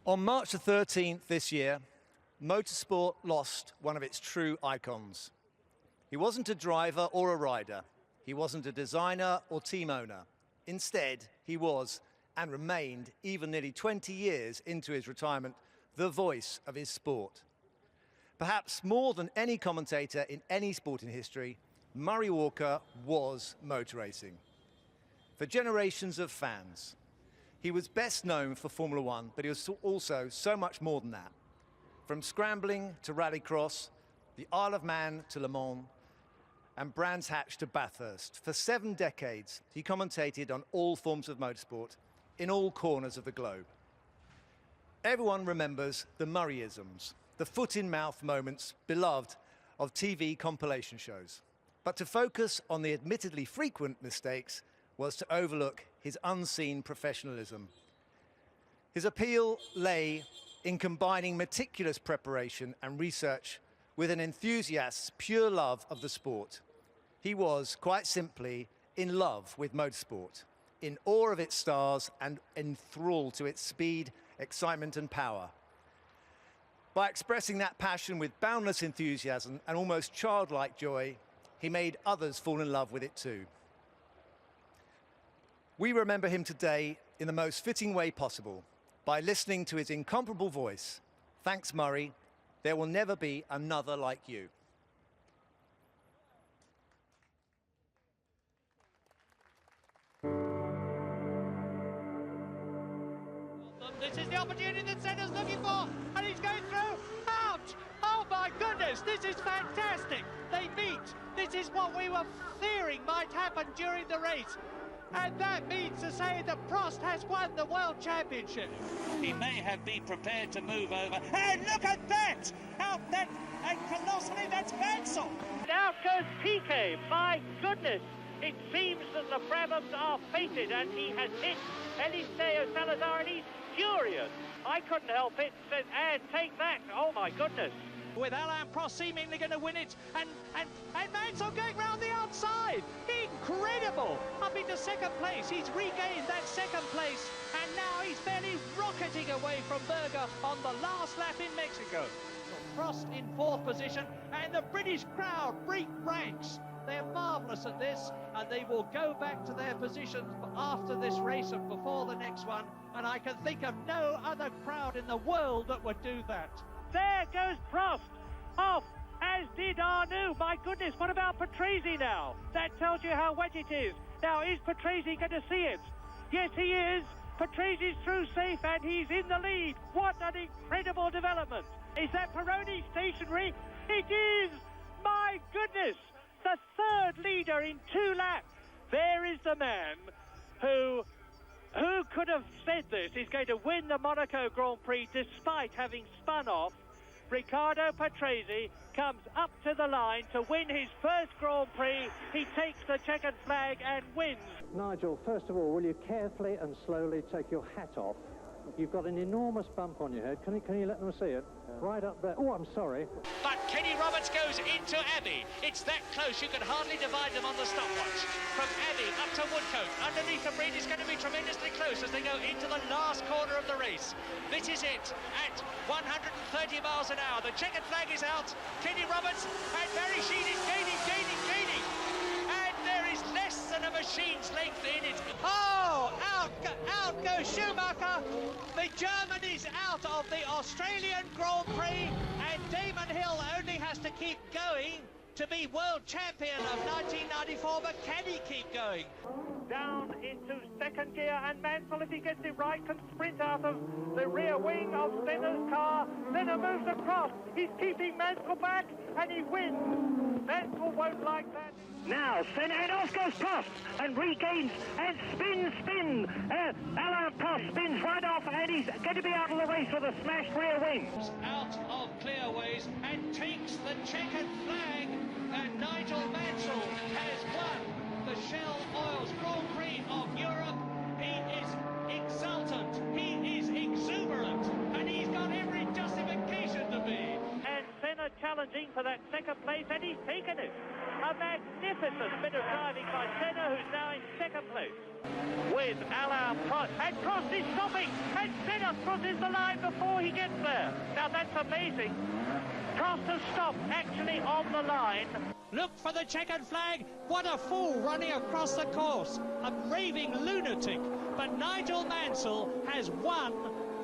On March the 13th this year, motorsport lost one of its true icons. He wasn't a driver or a rider. He wasn't a designer or team owner. Instead, he was, and remained, even nearly 20 years into his retirement, the voice of his sport. Perhaps more than any commentator in any sport in history, Murray Walker was motor racing. For generations of fans, he was best known for Formula One, but he was also so much more than that. From scrambling to rallycross, the Isle of Man to Le Mans, and Brands Hatch to Bathurst. For 7 decades, he commentated on all forms of motorsport in all corners of the globe. Everyone remembers the Murrayisms, the foot-in-mouth moments beloved of TV compilation shows. But to focus on the admittedly frequent mistakes was to overlook his unseen professionalism. His appeal lay in combining meticulous preparation and research with an enthusiast's pure love of the sport. He was, quite simply, in love with motorsport, in awe of its stars and enthralled to its speed, excitement and power. By expressing that passion with boundless enthusiasm and almost childlike joy, he made others fall in love with it too. We remember him today in the most fitting way possible, by listening to his incomparable voice. Thanks, Murray. There will never be another like you. This is the opportunity that Senna's looking for, and he's going through. Ouch! Oh my goodness, this is fantastic. They meet. This is what we were fearing might happen during the race. And that means to say that Prost has won the World Championship. He may have been prepared to move over. And look at that! Out that, and colossally, that's Mansell. And out goes Piquet. My goodness. It seems that the Brabhams are fated, and he has hit Eliseo Salazar, and he's furious. I couldn't help it. And take that. Oh, my goodness. With Alain Prost seemingly going to win it, and Mansell going round the outside. Incredible! Up into second place. He's regained that second place, and now he's barely rocketing away from Berger on the last lap in Mexico. Prost in 4th position, and the British crowd break ranks. They're marvellous at this, and they will go back to their positions after this race and before the next one, and I can think of no other crowd in the world that would do that. There goes Prost off, as did Arnoux. My goodness, what about Patrese now? That tells you how wet it is. Now, is Patrese going to see it? Yes, he is. Patrese's through safe, and he's in the lead. What an incredible development. Is that Peroni stationary? It is! My goodness! The 3rd leader in 2 laps. There is the man who could have said this is going to win the Monaco Grand Prix despite having spun off. Riccardo Patrese comes up to the line to win his first Grand Prix. He takes the checkered flag and wins. Nigel, first of all, will you carefully and slowly take your hat off? You've got an enormous bump on your head. Can you let them see it? Right up there. Oh, I'm sorry. But Kenny Roberts goes into Abbey. It's that close, you can hardly divide them on the stopwatch. From Abbey up to Woodcote, underneath the bridge is going to be tremendously close as they go into the last corner of the race. This is it, at 130 miles an hour. The checkered flag is out. Kenny Roberts and Barry Sheene is gaining. And there is less than a machine's length in it. Oh, out goes Schumacher. The German is out of the Australian Grand Prix, and Damon Hill only has to keep going to be world champion of 1994, but can he keep going? Down into second gear, and Mansell, if he gets it right, can sprint out of the rear wing of Senna's car. Senna moves across. He's keeping Mansell back, and he wins. Mansell won't like that. Now, Senna, and off goes Prost, and regains, and spin. Alain Prost spins right off, and he's going to be out of the race with a smashed rear wing. Out of clearways and takes the checkered flag, and Nigel Mansell has won the Shell Oils Grand Prix of Europe. He is exultant, he is exuberant, and he's got every justification to be. And Senna challenging for that second place, and he's taken it. A magnificent bit of driving by Senna, who's now in second place. With Alain Prost, and Prost is stopping, and Senna crosses the line before he gets there. Now that's amazing. Prost has stopped actually on the line. Look for the checkered flag. What a fool running across the course. A raving lunatic. But Nigel Mansell has won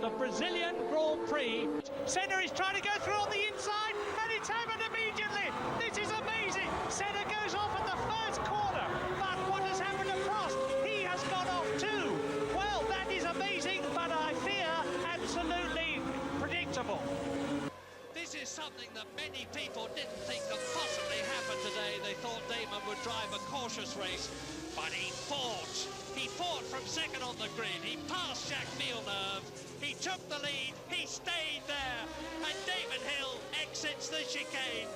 the Brazilian Grand Prix. Senna is trying to go through on the inside, and it's happened immediately. This is amazing. Senna goes off at the first corner. But what has happened to Prost? He has gone off too. Well, that is amazing, but I fear absolutely predictable. This is something that many people didn't think could possibly happen today. They thought Damon would drive a cautious race, but he fought. He fought from second on the grid. He passed Jacques Villeneuve. He took the lead. He stayed there. And Damon Hill exits the chicane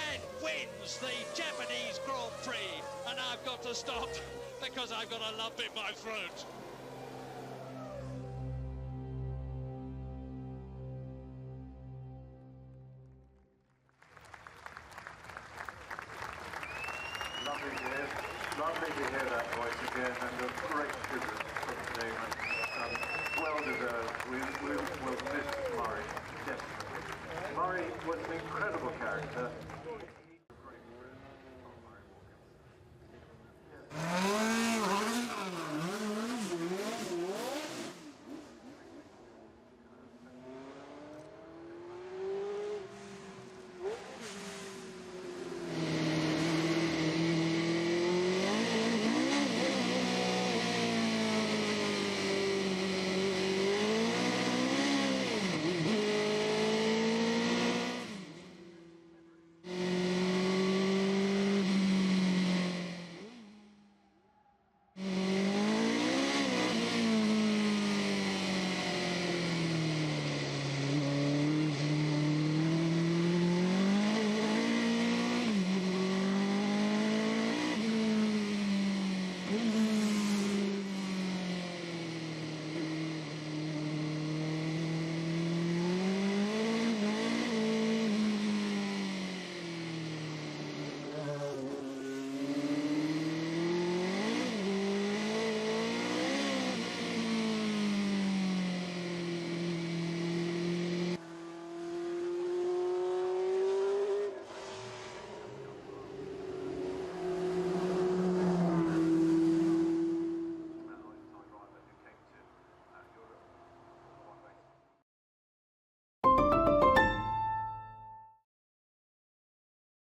and wins the Japanese Grand Prix. And I've got to stop because I've got a lump in my throat. Lovely to hear that voice again, and a great tribute from Damon.